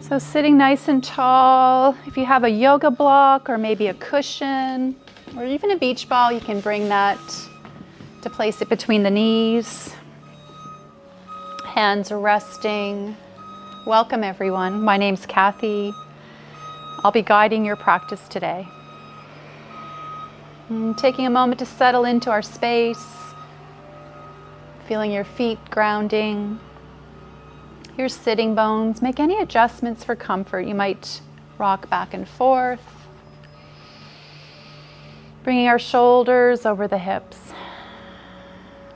So sitting nice and tall. If you have a yoga block or maybe a cushion or even a beach ball, you can bring that to place it between the knees. Hands resting. Welcome everyone. My name's Cathy. I'll be guiding your practice today. Taking a moment to settle into our space. Feeling your feet grounding. Your sitting bones. Make any adjustments for comfort. You might rock back and forth. Bringing our shoulders over the hips.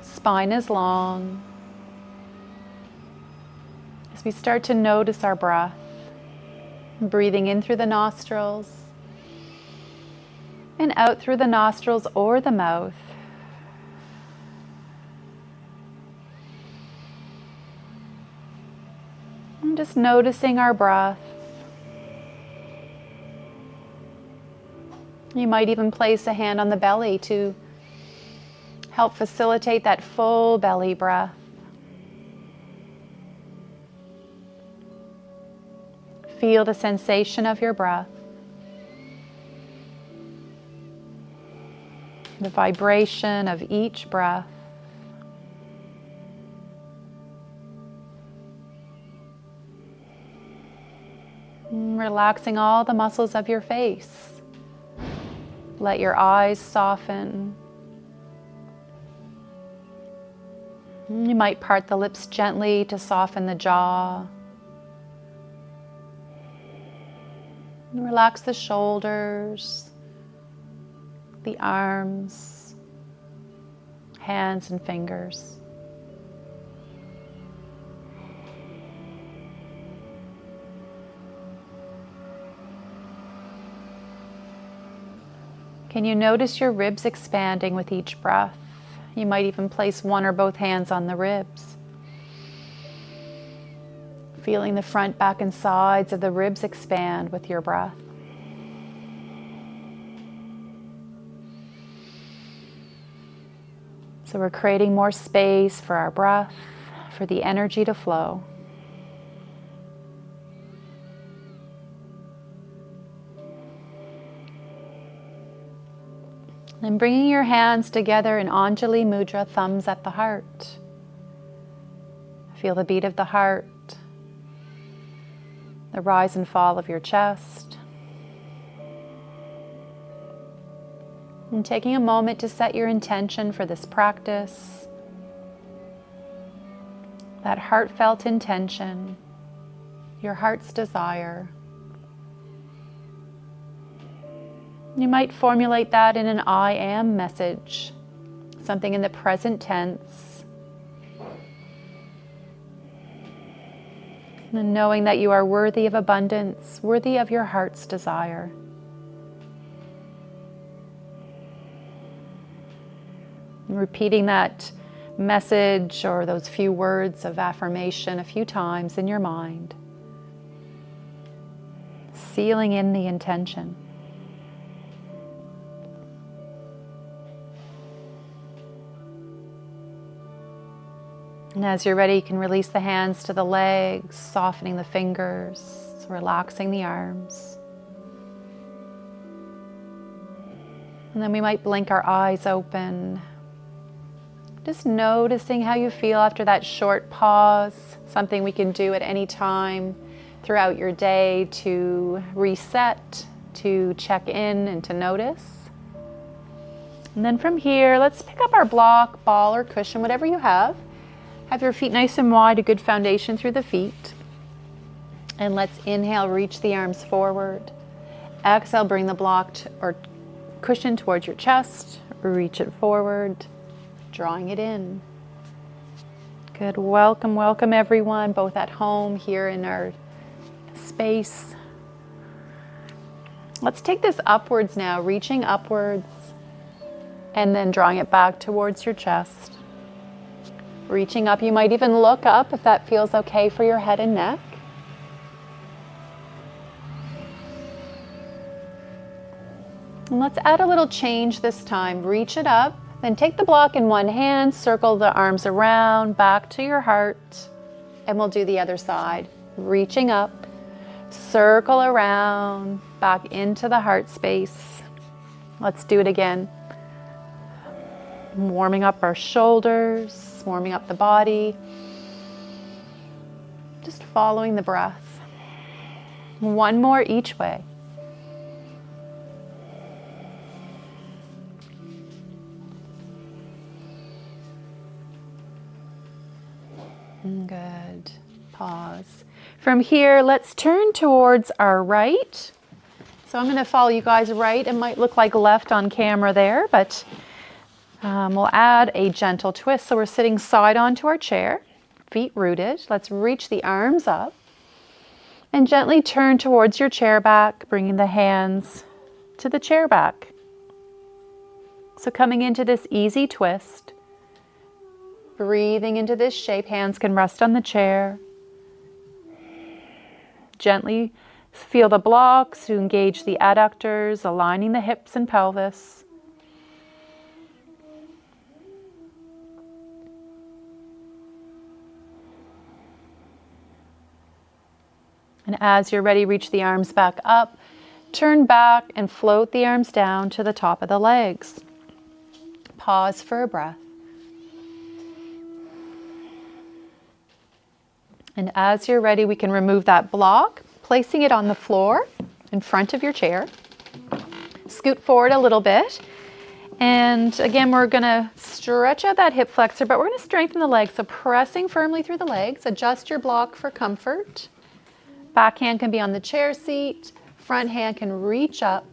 Spine is long. As we start to notice our breath. Breathing in through the nostrils. And out through the nostrils or the mouth. And just noticing our breath. You might even place a hand on the belly to help facilitate that full belly breath. Feel the sensation of your breath. The vibration of each breath. Relaxing all the muscles of your face. Let your eyes soften. You might part the lips gently to soften the jaw. Relax the shoulders, the arms, hands and fingers. Can you notice your ribs expanding with each breath? You might even place one or both hands on the ribs. Feeling the front, back, and sides of the ribs expand with your breath. So we're creating more space for our breath, for the energy to flow. And bringing your hands together in Anjali Mudra, thumbs at the heart. Feel the beat of the heart, the rise and fall of your chest. And taking a moment to set your intention for this practice. That heartfelt intention, your heart's desire. You might formulate that in an I am message, something in the present tense. And knowing that you are worthy of abundance, worthy of your heart's desire. And repeating that message or those few words of affirmation a few times in your mind. Sealing in the intention. And as you're ready, you can release the hands to the legs, softening the fingers, relaxing the arms. And then we might blink our eyes open. Just noticing how you feel after that short pause, something we can do at any time throughout your day to reset, to check in and to notice. And then from here, let's pick up our block, ball, or cushion, whatever you have. Have your feet nice and wide, a good foundation through the feet. And let's inhale, reach the arms forward. Exhale, bring the block or cushion towards your chest. Reach it forward, drawing it in. Good. Welcome, welcome everyone, both at home, here in our space. Let's take this upwards now, reaching upwards and then drawing it back towards your chest. Reaching up, you might even look up if that feels okay for your head and neck. And let's add a little change this time. Reach it up, then take the block in one hand, circle the arms around, back to your heart, and we'll do the other side. Reaching up, Circle around, back into the heart space. Let's do it again. Warming up our shoulders, warming up the body. Just following the breath. One more each way. Good. Pause. From here, let's turn towards our right. So I'm going to follow you guys right. It might look like left on camera there, but we'll add a gentle twist. So we're sitting side onto our chair, feet rooted. Let's reach the arms up and gently turn towards your chair back, bringing the hands to the chair back. So coming into this easy twist, breathing into this shape, hands can rest on the chair. Gently feel the blocks to engage the adductors, aligning the hips and pelvis. And as you're ready, reach the arms back up, turn back and float the arms down to the top of the legs. Pause for a breath. And as you're ready, we can remove that block, placing it on the floor in front of your chair. Scoot forward a little bit. And again, we're going to stretch out that hip flexor, but we're going to strengthen the legs. So pressing firmly through the legs, adjust your block for comfort. Back hand can be on the chair seat. Front hand can reach up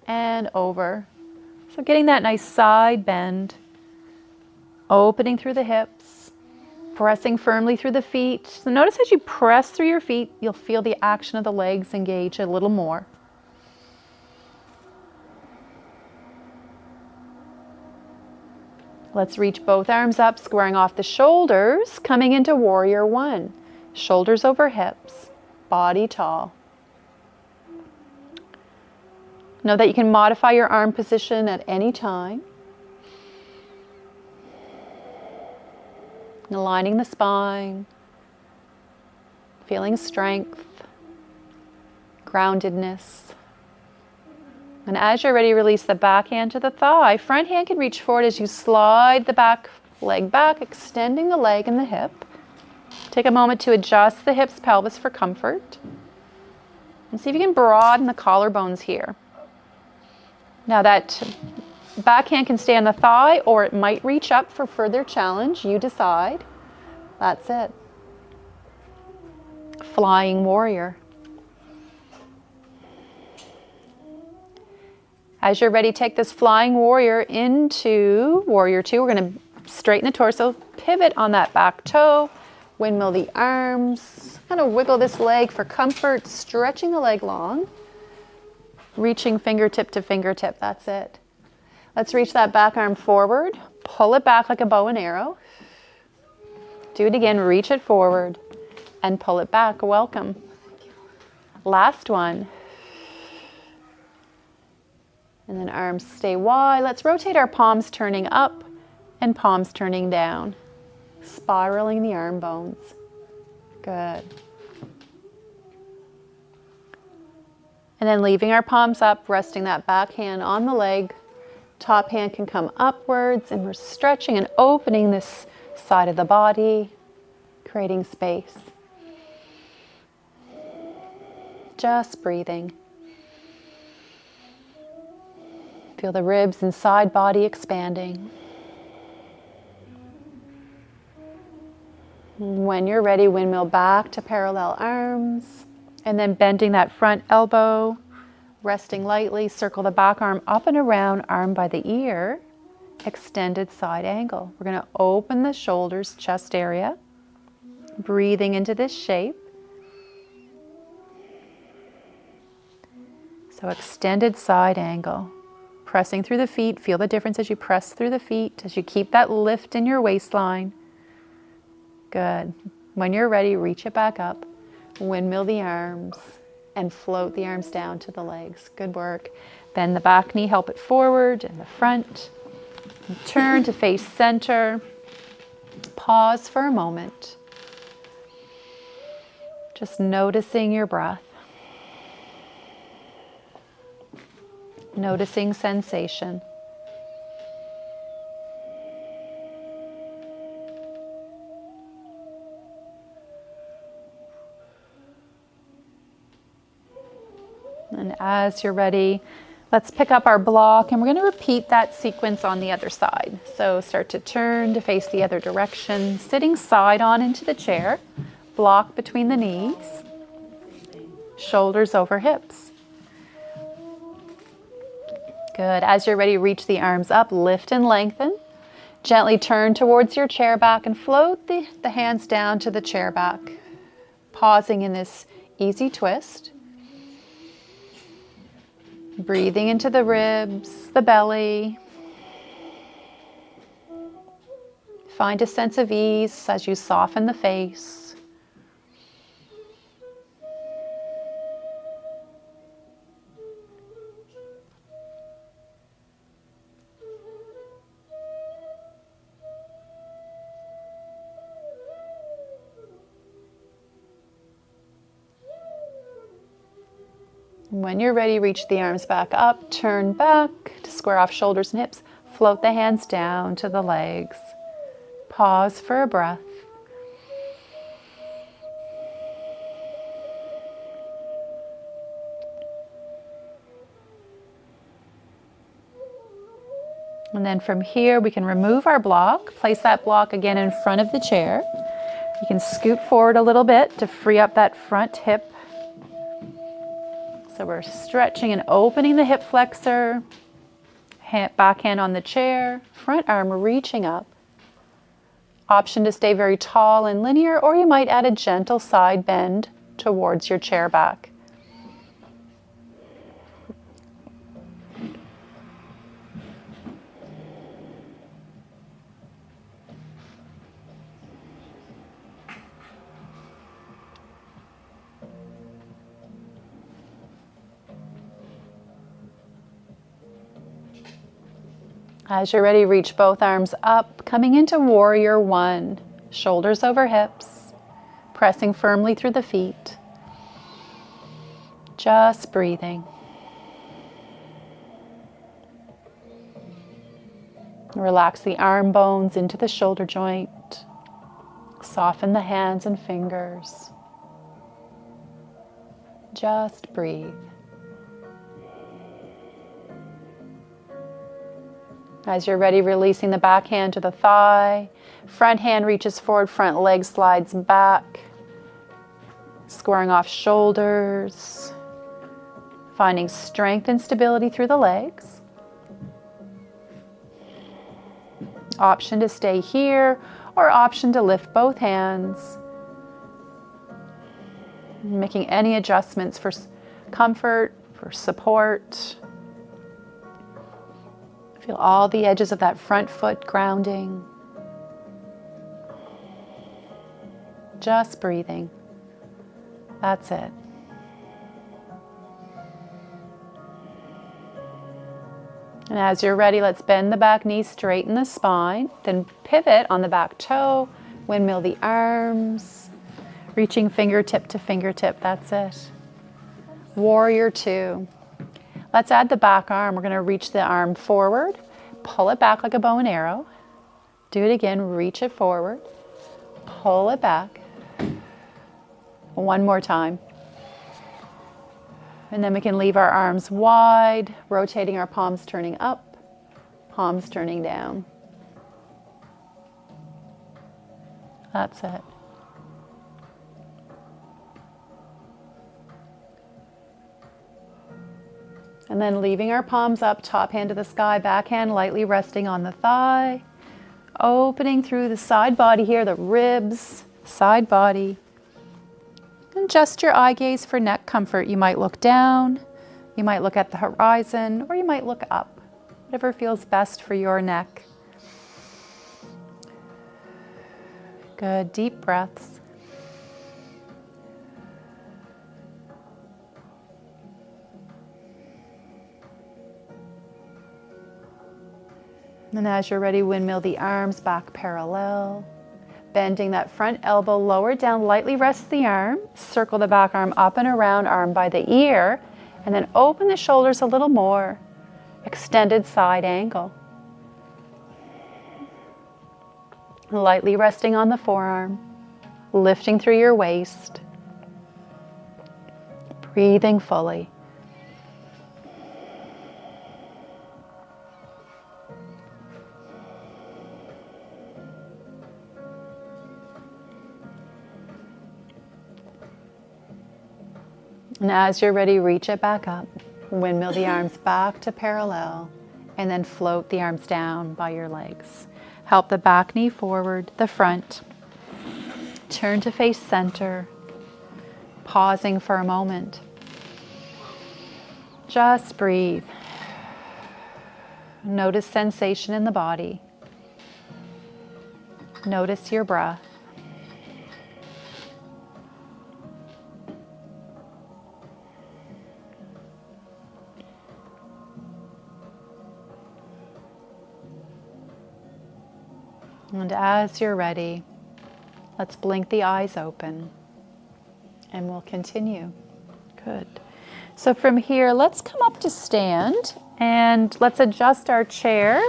and over. So getting that nice side bend, opening through the hips, pressing firmly through the feet. So notice as you press through your feet, you'll feel the action of the legs engage a little more. Let's reach both arms up, squaring off the shoulders, coming into warrior one. Shoulders over hips, body tall. Know that you can modify your arm position at any time. And aligning the spine, feeling strength, groundedness. And as you're ready, release the back hand to the thigh. Front hand can reach forward as you slide the back leg back, extending the leg and the hip. Take a moment to adjust the hips, pelvis for comfort. And see if you can broaden the collarbones here. Now that backhand can stay on the thigh, or it might reach up for further challenge. You decide. That's it. Flying warrior. As you're ready, take this flying warrior into warrior two. We're going to straighten the torso, pivot on that back toe, windmill the arms, kind of wiggle this leg for comfort, stretching the leg long, reaching fingertip to fingertip. That's it. Let's reach that back arm forward, pull it back like a bow and arrow. Do it again, reach it forward and pull it back. Welcome. Last one. And then arms stay wide. Let's rotate our palms turning up and palms turning down. Spiraling the arm bones. Good. And then leaving our palms up, resting that back hand on the leg. Top hand can come upwards, and we're stretching and opening this side of the body, creating space. Just breathing. Feel the ribs and side body expanding. When you're ready, windmill back to parallel arms, and then bending that front elbow, resting lightly, circle the back arm up and around, arm by the ear, extended side angle. We're going to open the shoulders, chest area, breathing into this shape. So extended side angle. Pressing through the feet, feel the difference as you press through the feet, as you keep that lift in your waistline. Good. When you're ready, reach it back up, windmill the arms, and float the arms down to the legs. Good work. Bend the back knee, help it forward and the front. And turn to face center. Pause for a moment. Just noticing your breath. Noticing sensation. And as you're ready, let's pick up our block and we're going to repeat that sequence on the other side. So start to turn to face the other direction, sitting side on into the chair, block between the knees, shoulders over hips. Good. As you're ready, reach the arms up, lift and lengthen. Gently turn towards your chair back and float the hands down to the chair back. Pausing in this easy twist. Breathing into the ribs, the belly. Find a sense of ease as you soften the face. When you're ready, reach the arms back up, turn back to square off shoulders and hips. Float the hands down to the legs. Pause for a breath. And then from here, we can remove our block, place that block again in front of the chair. You can scoot forward a little bit to free up that front hip. So we're stretching and opening the hip flexor, back hand on the chair, front arm reaching up. Option to stay very tall and linear, or you might add a gentle side bend towards your chair back. As you're ready, reach both arms up, coming into warrior one. Shoulders over hips, pressing firmly through the feet. Just breathing. Relax the arm bones into the shoulder joint. Soften the hands and fingers. Just breathe. As you're ready, releasing the back hand to the thigh. Front hand reaches forward, front leg slides back. Squaring off shoulders. Finding strength and stability through the legs. Option to stay here or option to lift both hands. Making any adjustments for comfort, for support. Feel all the edges of that front foot grounding. Just breathing. That's it. And as you're ready, let's bend the back knee, straighten the spine, then pivot on the back toe, windmill the arms, reaching fingertip to fingertip. That's it. Warrior two. Let's add the back arm. We're going to reach the arm forward, pull it back like a bow and arrow. Do it again, reach it forward, pull it back. One more time. And then we can leave our arms wide, rotating our palms turning up, palms turning down. That's it. And then leaving our palms up, top hand to the sky, back hand lightly resting on the thigh. Opening through the side body here, the ribs, side body. And adjust your eye gaze for neck comfort. You might look down, you might look at the horizon, or you might look up. Whatever feels best for your neck. Good, deep breaths. And as you're ready, windmill the arms back parallel. Bending that front elbow, lower down, lightly rest the arm. Circle the back arm up and around, arm by the ear, and then open the shoulders a little more. Extended side angle. Lightly resting on the forearm, lifting through your waist. Breathing fully. And as you're ready, reach it back up. Windmill the arms back to parallel, and then float the arms down by your legs. Help the back knee forward, the front. Turn to face center, pausing for a moment. Just breathe. Notice sensation in the body. Notice your breath. And as you're ready, let's blink the eyes open and we'll continue. Good. So from here, let's come up to stand and let's adjust our chair.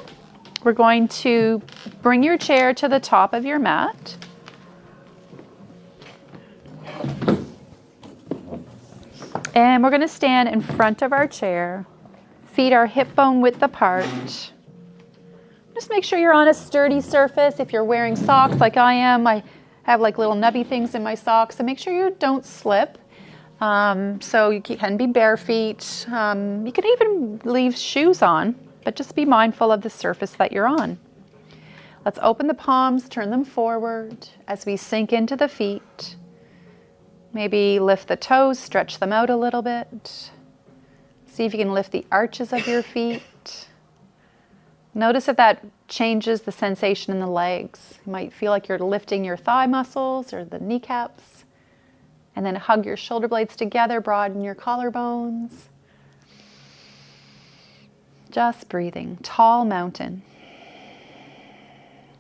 We're going to bring your chair to the top of your mat. And we're going to stand in front of our chair. Feet are hip bone width apart. Just make sure you're on a sturdy surface. If you're wearing socks like I am, I have like little nubby things in my socks, so make sure you don't slip. So you can be bare feet. You can even leave shoes on, but just be mindful of the surface that you're on. Let's open the palms, turn them forward as we sink into the feet. Maybe lift the toes, stretch them out a little bit. See if you can lift the arches of your feet. Notice if that changes the sensation in the legs. You might feel like you're lifting your thigh muscles or the kneecaps. And then hug your shoulder blades together, broaden your collarbones. Just breathing. Tall mountain.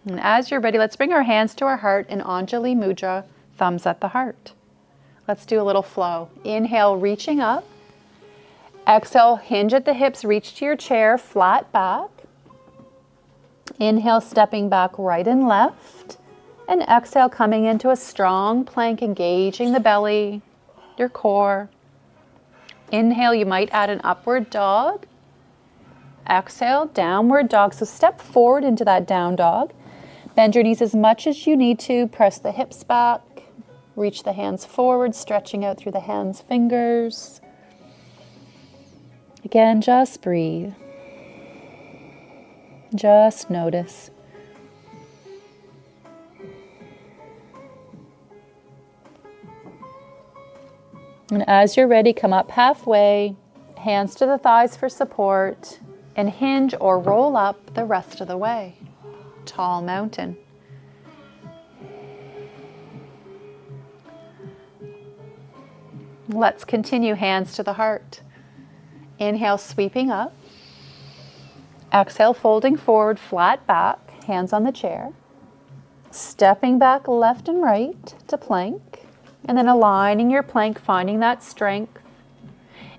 And as you're ready, let's bring our hands to our heart in Anjali Mudra, thumbs at the heart. Let's do a little flow. Inhale, reaching up. Exhale, hinge at the hips, reach to your chair, flat back. Inhale, stepping back right and left. And exhale, coming into a strong plank, engaging the belly, your core. Inhale, you might add an upward dog. Exhale, downward dog. So step forward into that down dog. Bend your knees as much as you need to. Press the hips back. Reach the hands forward, stretching out through the hands, fingers. Again, just breathe. Just notice. And as you're ready, come up halfway, hands to the thighs for support, and hinge or roll up the rest of the way. Tall mountain. Let's continue, hands to the heart. Inhale, sweeping up. Exhale, folding forward, flat back, hands on the chair. Stepping back left and right to plank. And then aligning your plank, finding that strength.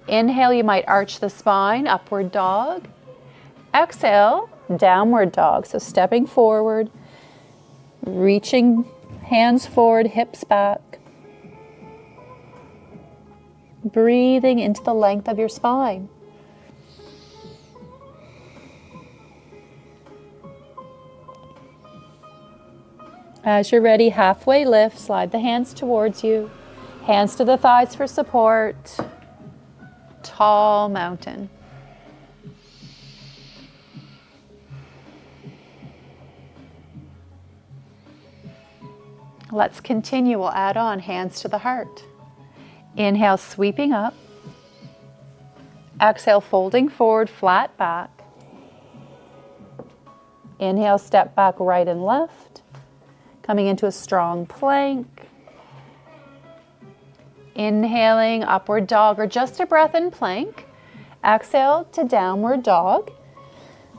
Inhale, you might arch the spine, upward dog. Exhale, downward dog. So stepping forward, reaching hands forward, hips back. Breathing into the length of your spine. As you're ready, halfway lift, slide the hands towards you. Hands to the thighs for support. Tall mountain. Let's continue. We'll add on hands to the heart. Inhale, sweeping up. Exhale, folding forward, flat back. Inhale, step back right and left. Coming into a strong plank. Inhaling, upward dog or just a breath in plank. Exhale to downward dog.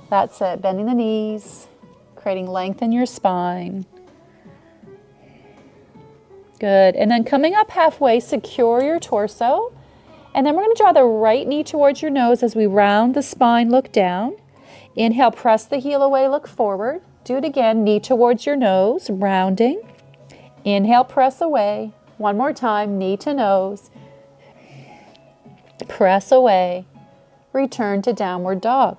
That's it, bending the knees, creating length in your spine. Good. And then coming up halfway, secure your torso. And then we're going to draw the right knee towards your nose as we round the spine, look down. Inhale, press the heel away, look forward. Do it again, knee towards your nose, rounding. Inhale, press away. One more time, knee to nose. Press away. Return to downward dog.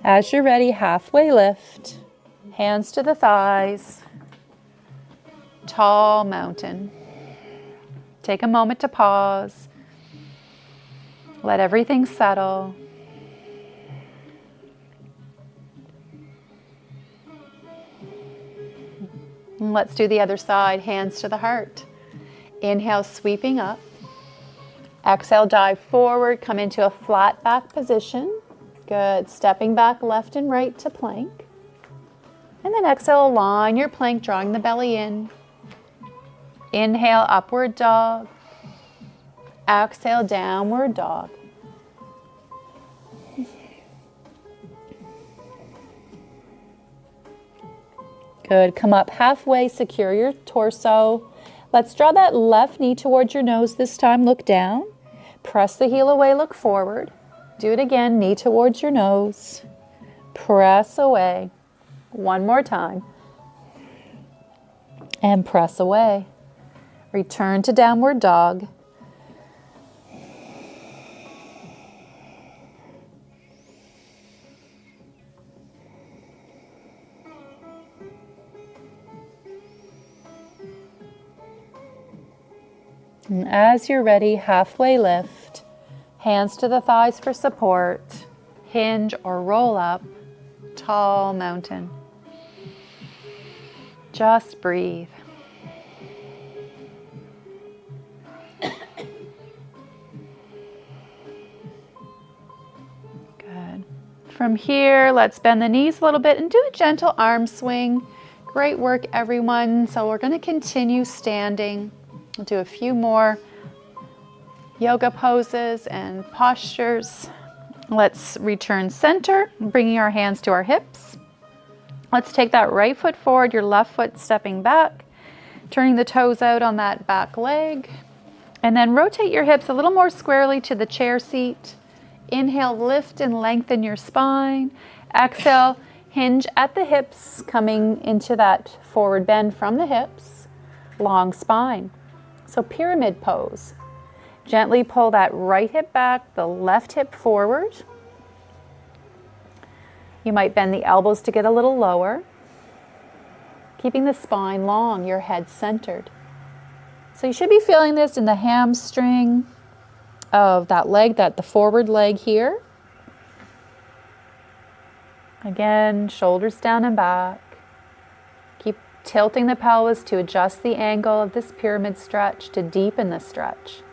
As you're ready, halfway lift. Hands to the thighs. Tall mountain. Take a moment to pause. Let everything settle. And let's do the other side, hands to the heart. Inhale, sweeping up. Exhale, dive forward, come into a flat back position. Good, stepping back left and right to plank. And then exhale, align your plank, drawing the belly in. Inhale, upward dog. Exhale, downward dog. Good, come up halfway, secure your torso. Let's draw that left knee towards your nose this time, look down. Press the heel away, look forward. Do it again, knee towards your nose. Press away. One more time. And press away. Return to downward dog. And as you're ready, halfway lift. Hands to the thighs for support. Hinge or roll up. Tall mountain. Just breathe. Good. From here, let's bend the knees a little bit and do a gentle arm swing. Great work, everyone. So we're going to continue standing. We'll do a few more yoga poses and postures. Let's return center, bringing our hands to our hips. Let's take that right foot forward, your left foot stepping back, turning the toes out on that back leg. And then rotate your hips a little more squarely to the chair seat. Inhale, lift and lengthen your spine. Exhale, hinge at the hips, coming into that forward bend from the hips. Long spine. So pyramid pose. Gently pull that right hip back, the left hip forward. You might bend the elbows to get a little lower. Keeping the spine long, your head centered. So you should be feeling this in the hamstring of that leg, the forward leg here. Again, shoulders down and back. Keep tilting the pelvis to adjust the angle of this pyramid stretch to deepen the stretch.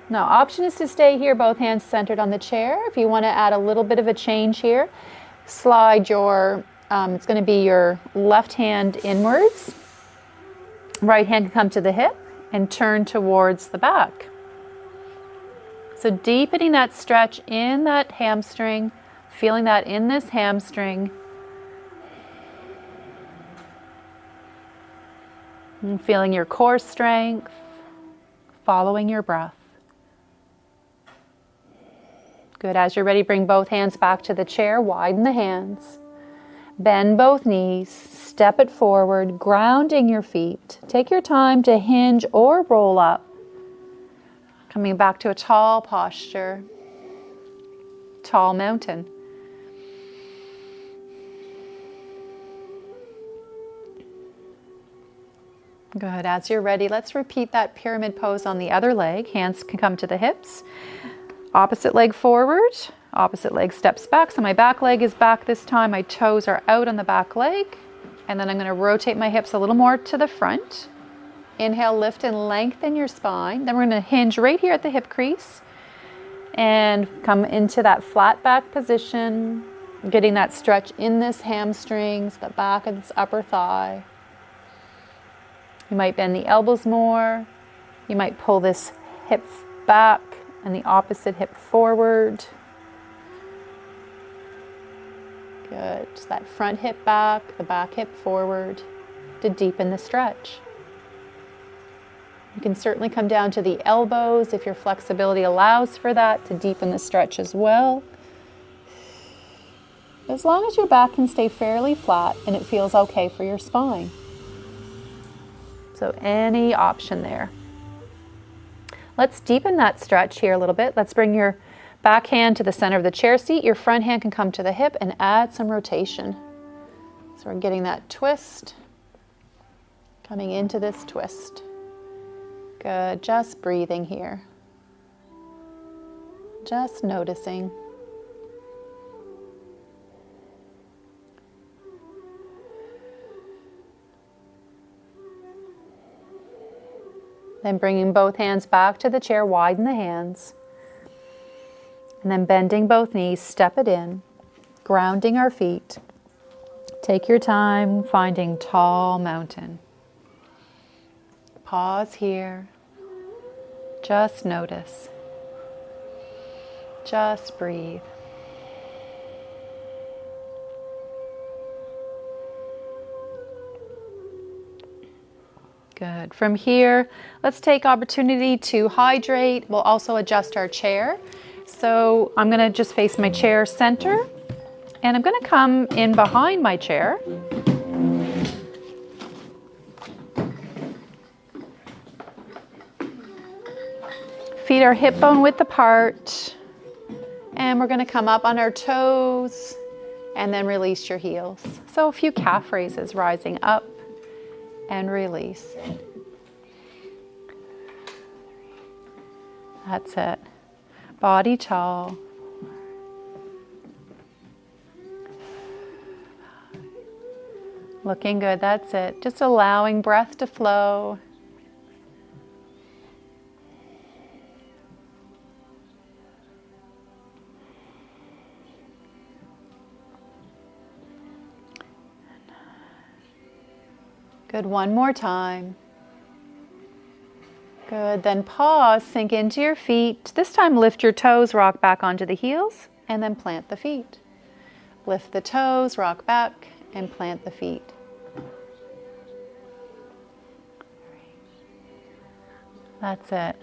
Now, option is to stay here, both hands centered on the chair. If you want to add a little bit of a change here, slide your, it's going to be your left hand inwards. Right hand can come to the hip and turn towards the back. So deepening that stretch in that hamstring, feeling that in this hamstring. And feeling your core strength, following your breath. Good, as you're ready, bring both hands back to the chair, widen the hands. Bend both knees, step it forward, grounding your feet. Take your time to hinge or roll up. Coming back to a tall posture, tall mountain. Good, as you're ready, let's repeat that pyramid pose on the other leg. Hands can come to the hips. Opposite leg forward, opposite leg steps back. So my back leg is back this time. My toes are out on the back leg. And then I'm going to rotate my hips a little more to the front. Inhale, lift and lengthen your spine. Then we're going to hinge right here at the hip crease. And come into that flat back position. Getting that stretch in this hamstrings, the back of this upper thigh. You might bend the elbows more. You might pull this hip back and the opposite hip forward. Good. Just that front hip back, the back hip forward to deepen the stretch. You can certainly come down to the elbows if your flexibility allows for that to deepen the stretch as well. As long as your back can stay fairly flat and it feels okay for your spine. So any option there. Let's deepen that stretch here a little bit. Let's bring your back hand to the center of the chair seat. Your front hand can come to the hip and add some rotation. So we're getting that twist, coming into this twist. Good, just breathing here. Just noticing. Then bringing both hands back to the chair, widen the hands. And then bending both knees, step it in, grounding our feet. Take your time finding tall mountain. Pause here. Just notice. Just breathe. Good. From here, let's take opportunity to hydrate. We'll also adjust our chair. So I'm going to just face my chair center, and I'm going to come in behind my chair. Feet are hip bone width apart, and we're going to come up on our toes and then release your heels. So a few calf raises, rising up and release. That's it. Body tall. Looking good, that's it. Just allowing breath to flow. Good, one more time. Good, then pause, sink into your feet. This time lift your toes, rock back onto the heels, and then plant the feet. Lift the toes, rock back, and plant the feet. That's it.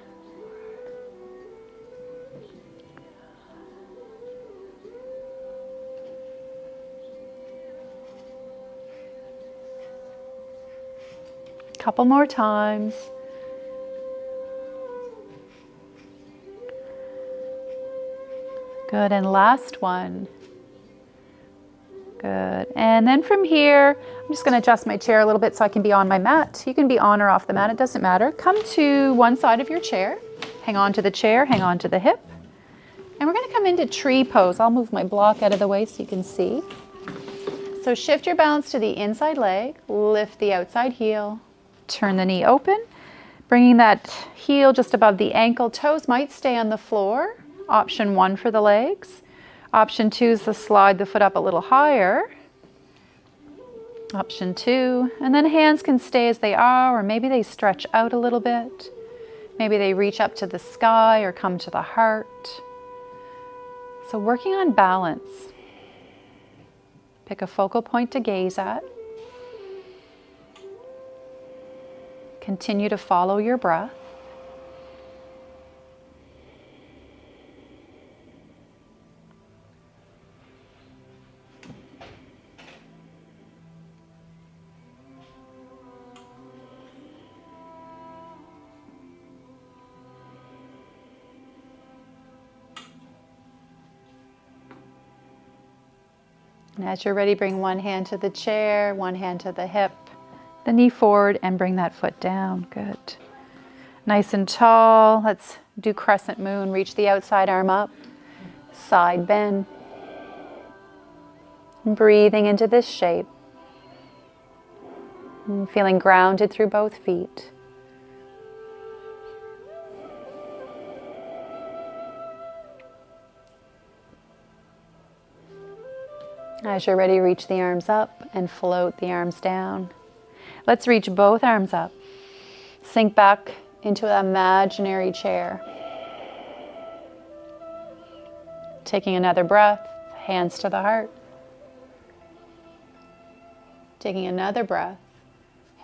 Couple more times. Good, and last one. Good, and then from here, I'm just going to adjust my chair a little bit so I can be on my mat. You can be on or off the mat, it doesn't matter. Come to one side of your chair, hang on to the chair, hang on to the hip, and we're going to come into tree pose. I'll move my block out of the way so you can see. So shift your balance to the inside leg, lift the outside heel, turn the knee open, bringing that heel just above the ankle. Toes might stay on the floor. Option 1 for the legs. Option 2 is to slide the foot up a little higher. Option 2, and then hands can stay as they are, or maybe they stretch out a little bit. Maybe they reach up to the sky or come to the heart. So working on balance. Pick a focal point to gaze at. Continue to follow your breath. And as you're ready, bring one hand to the chair, one hand to the hip, the knee forward, and bring that foot down. Good. Nice and tall. Let's do crescent moon. Reach the outside arm up, side bend. And breathing into this shape. And feeling grounded through both feet. As you're ready, reach the arms up and float the arms down. Let's reach both arms up. Sink back into an imaginary chair. Taking another breath, hands to the heart. Taking another breath.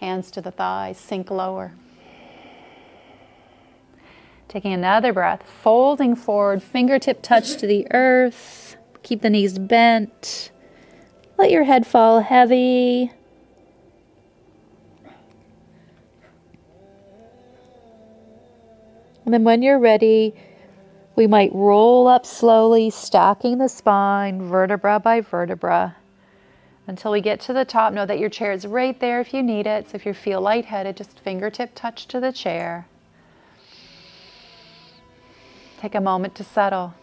Hands to the thighs, sink lower. Taking another breath, folding forward, fingertip touch to the earth. Keep the knees bent. Let your head fall heavy. And then when you're ready, we might roll up slowly, stacking the spine, vertebra by vertebra. Until we get to the top, know that your chair is right there if you need it. So if you feel lightheaded, just fingertip touch to the chair. Take a moment to settle,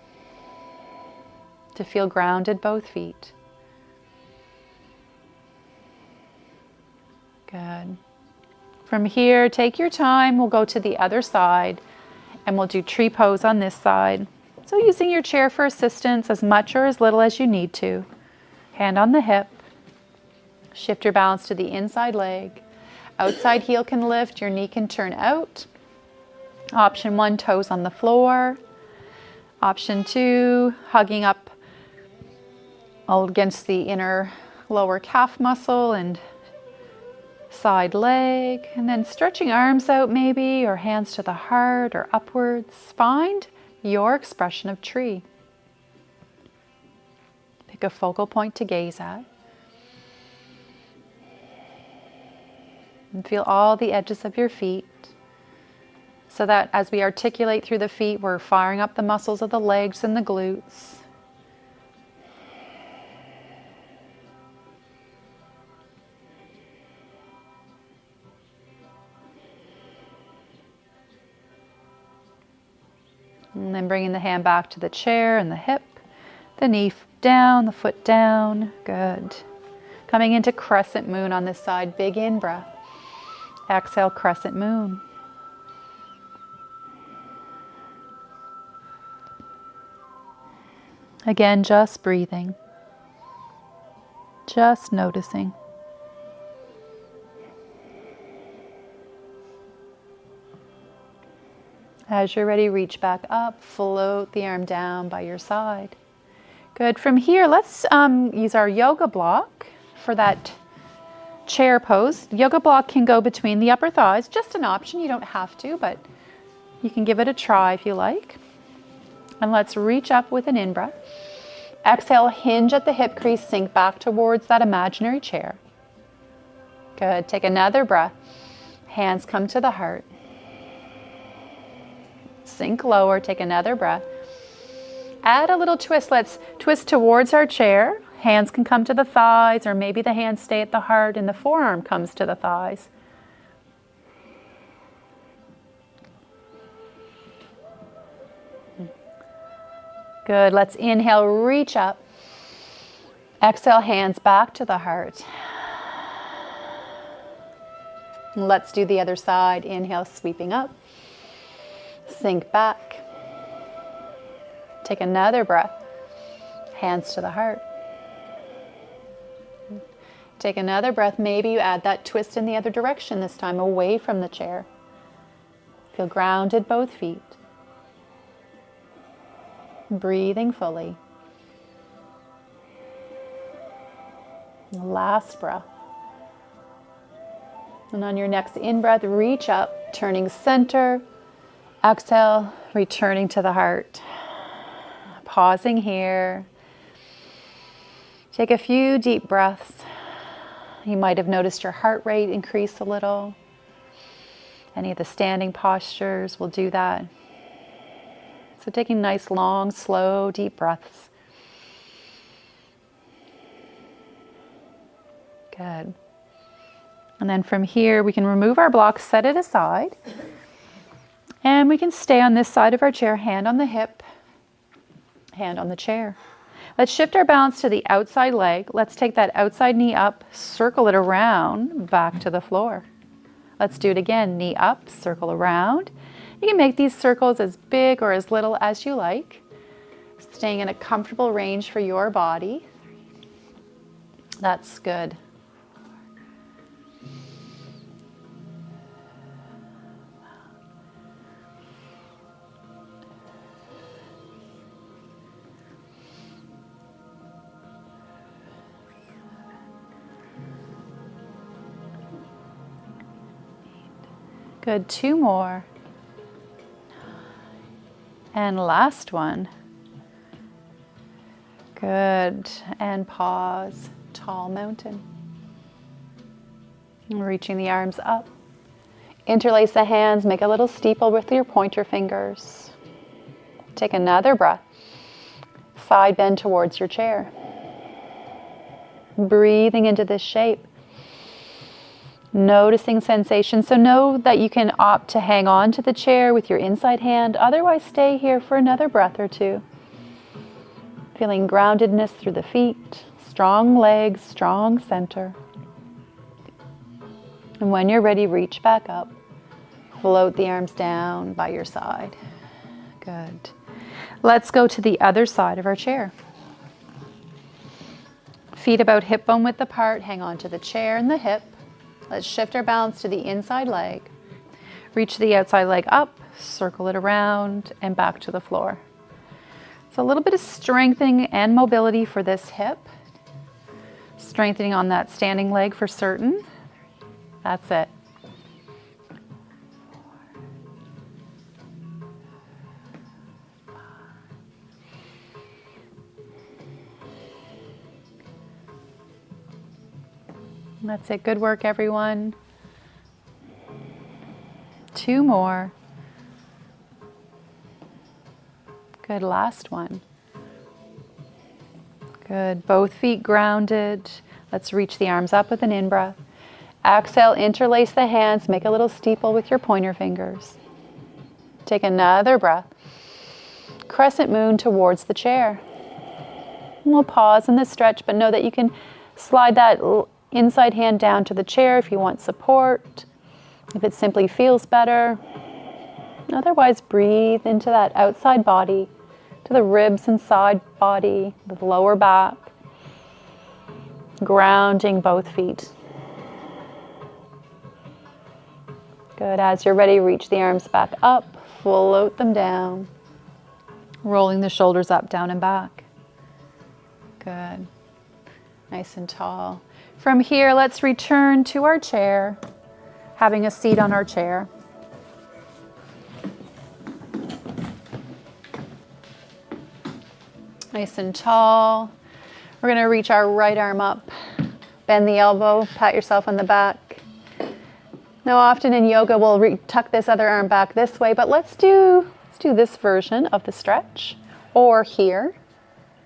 to feel grounded both feet. Good. From here, take your time. We'll go to the other side and we'll do tree pose on this side. So using your chair for assistance as much or as little as you need to. Hand on the hip. Shift your balance to the inside leg. Outside heel can lift, your knee can turn out. Option 1, toes on the floor. Option 2, hugging up against the inner lower calf muscle and side leg. And then stretching arms out maybe, or hands to the heart or upwards. Find your expression of tree. Pick a focal point to gaze at. And feel all the edges of your feet, so that as we articulate through the feet, we're firing up the muscles of the legs and the glutes. And then bringing the hand back to the chair and the hip, the knee down, the foot down. Good. Coming into crescent moon on this side, big in breath. Exhale, crescent moon. Again, just breathing. Just noticing. As you're ready, reach back up, float the arm down by your side. Good. From here, let's use our yoga block for that chair pose. Yoga block can go between the upper thighs, just an option, you don't have to, but you can give it a try if you like. And let's reach up with an in-breath. Exhale, hinge at the hip crease, sink back towards that imaginary chair. Good, take another breath. Hands come to the heart. Sink lower, take another breath. Add a little twist, let's twist towards our chair. Hands can come to the thighs, or maybe the hands stay at the heart and the forearm comes to the thighs. Good, let's inhale, reach up. Exhale, hands back to the heart. Let's do the other side. Inhale, sweeping up. Sink back. Take another breath. Hands to the heart. Take another breath. Maybe you add that twist in the other direction this time, away from the chair. Feel grounded both feet. Breathing fully. Last breath. And on your next in-breath, reach up, turning center. Exhale, returning to the heart. Pausing here. Take a few deep breaths. You might have noticed your heart rate increase a little. Any of the standing postures will do that. So taking nice, long, slow, deep breaths. Good. And then from here, we can remove our block, set it aside. And we can stay on this side of our chair, hand on the hip, hand on the chair. Let's shift our balance to the outside leg. Let's take that outside knee up, circle it around, back to the floor. Let's do it again. Knee up, circle around. You can make these circles as big or as little as you like, staying in a comfortable range for your body. That's good. Good, 2 more. And last one. Good, and pause, tall mountain. And reaching the arms up. Interlace the hands, make a little steeple with your pointer fingers. Take another breath. Side bend towards your chair. Breathing into this shape. Noticing sensation. So know that you can opt to hang on to the chair with your inside hand. Otherwise, stay here for another breath or two. Feeling groundedness through the feet. Strong legs, strong center. And when you're ready, reach back up. Float the arms down by your side. Good. Let's go to the other side of our chair. Feet about hip bone width apart. Hang on to the chair and the hip. Let's shift our balance to the inside leg. Reach the outside leg up, circle it around, and back to the floor. So a little bit of strengthening and mobility for this hip. Strengthening on that standing leg for certain. That's it. That's it. Good work, everyone. 2 more. Good. Last one. Good. Both feet grounded. Let's reach the arms up with an in-breath. Exhale, interlace the hands. Make a little steeple with your pointer fingers. Take another breath. Crescent moon towards the chair. And we'll pause in this stretch, but know that you can slide that inside hand down to the chair if you want support, if it simply feels better. Otherwise, breathe into that outside body, to the ribs and side body, the lower back, grounding both feet. Good. As you're ready, reach the arms back up, float them down, rolling the shoulders up, down, and back. Good. Nice and tall. From here, let's return to our chair, having a seat on our chair. Nice and tall. We're going to reach our right arm up, bend the elbow, pat yourself on the back. Now, often in yoga, we'll tuck this other arm back this way, but let's do this version of the stretch, or here.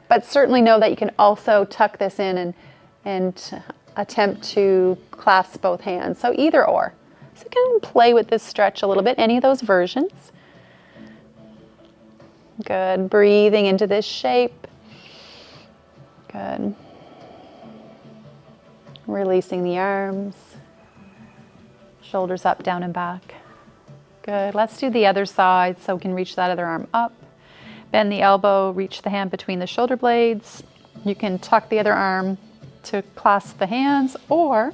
But certainly know that you can also tuck this in and attempt to clasp both hands. So either or. So you can play with this stretch a little bit, any of those versions. Good. Breathing into this shape. Good. Releasing the arms. Shoulders up, down, and back. Good. Let's do the other side so we can reach that other arm up. Bend the elbow, reach the hand between the shoulder blades. You can tuck the other arm to clasp the hands, or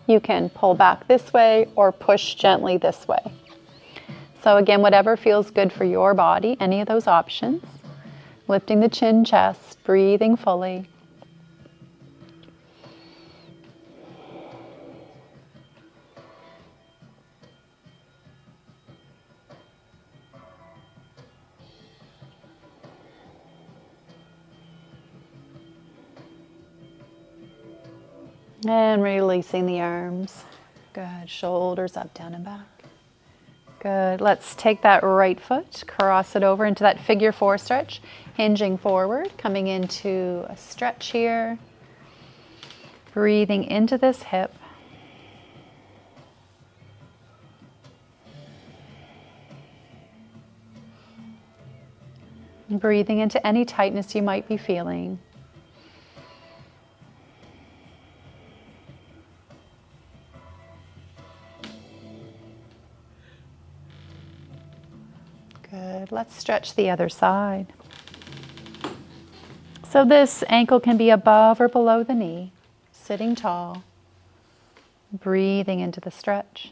you can pull back this way or push gently this way. So again, whatever feels good for your body, any of those options. Lifting the chin, chest, breathing fully. And releasing the arms. Good. Shoulders up, down, and back. Good. Let's take that right foot, cross it over into that figure 4 stretch, hinging forward, coming into a stretch here. Breathing into this hip. Breathing into any tightness you might be feeling. Good. Let's stretch the other side. So this ankle can be above or below the knee, sitting tall, breathing into the stretch.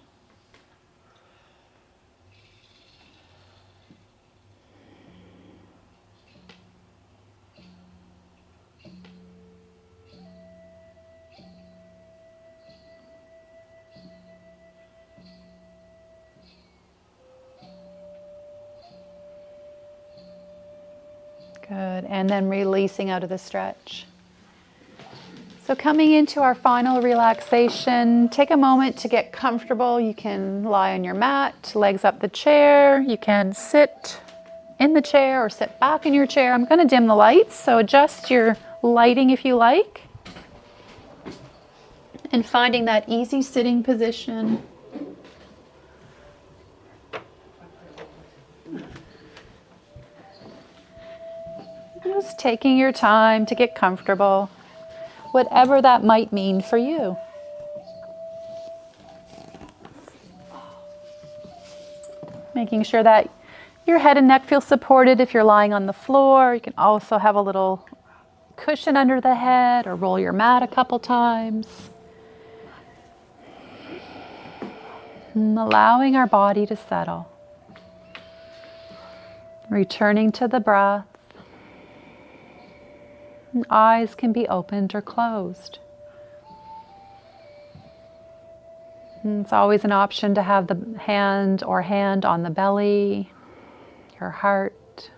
Good. And then releasing out of the stretch. So coming into our final relaxation, take a moment to get comfortable. You can lie on your mat, legs up the chair. You can sit in the chair or sit back in your chair. I'm going to dim the lights, so adjust your lighting if you like. And finding that easy sitting position. Just taking your time to get comfortable, whatever that might mean for you. Making sure that your head and neck feel supported if you're lying on the floor. You can also have a little cushion under the head or roll your mat a couple times. And allowing our body to settle. Returning to the breath. And eyes can be opened or closed. And it's always an option to have the hand on the belly, your heart,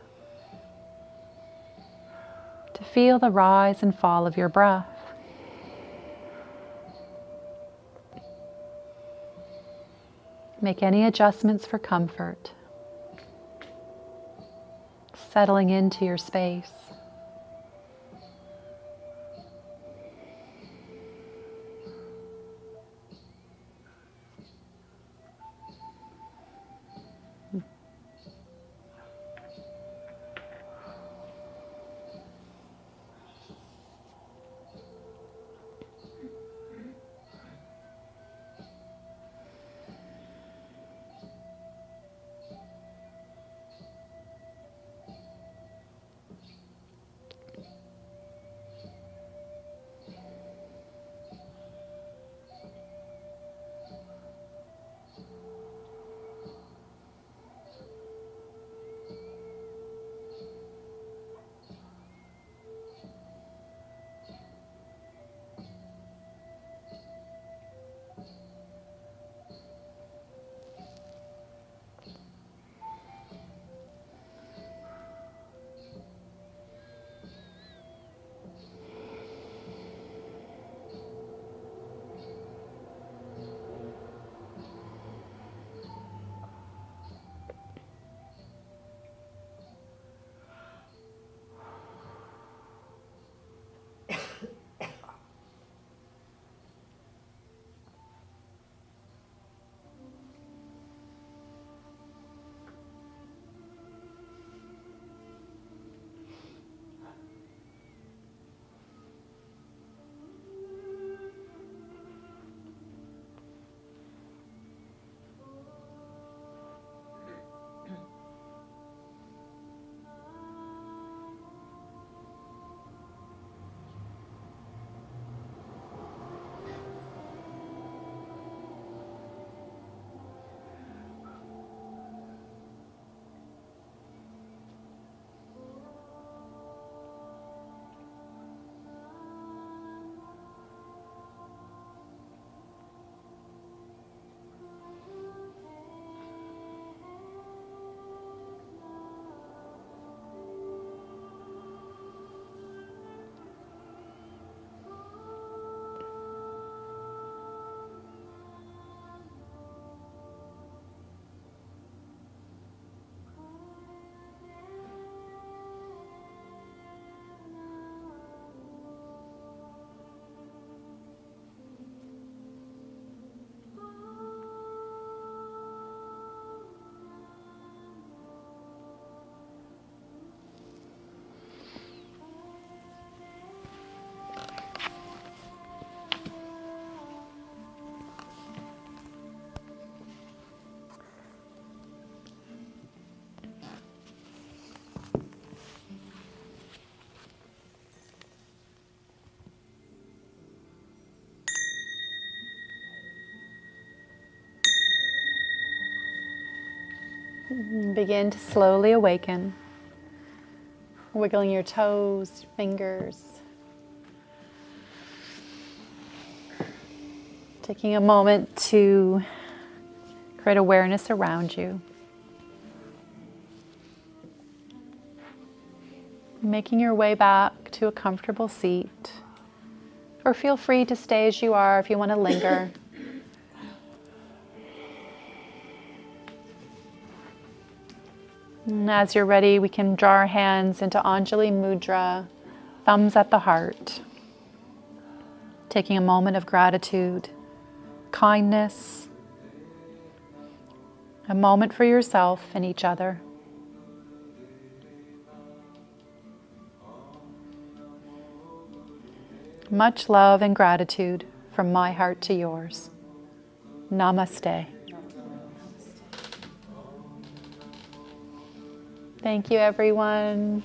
to feel the rise and fall of your breath. Make any adjustments for comfort, settling into your space. Begin to slowly awaken, wiggling your toes, fingers, taking a moment to create awareness around you. Making your way back to a comfortable seat. Or feel free to stay as you are if you want to linger. And as you're ready, we can draw our hands into Anjali Mudra, thumbs at the heart. Taking a moment of gratitude, kindness, a moment for yourself and each other. Much love and gratitude from my heart to yours. Namaste. Thank you, everyone.